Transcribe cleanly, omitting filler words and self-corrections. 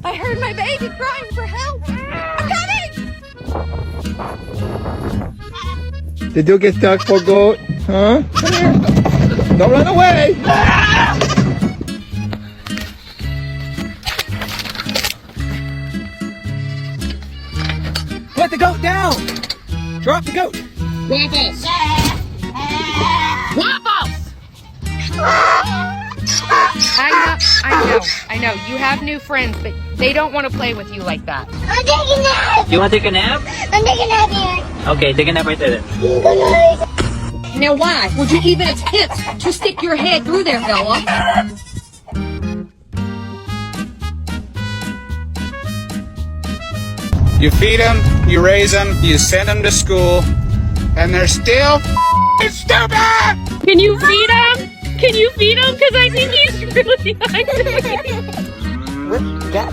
I heard my baby crying for help. I'm coming! Did you get stuck for goat? Huh? Come here. Don't run away. Put the goat down. Drop the goat. Waffles! Waffles! I know. You have new friends, but they don't want to play with you like that. I'm taking a nap. You want to take a nap? I'm taking a nap here. Okay, take a nap right there then. Now why would you even attempt to stick your head through there, Bella? You feed them, you raise them, you send them to school, and they're still stupid! Can you feed him? Can you feed him? Because I think he's really hungry.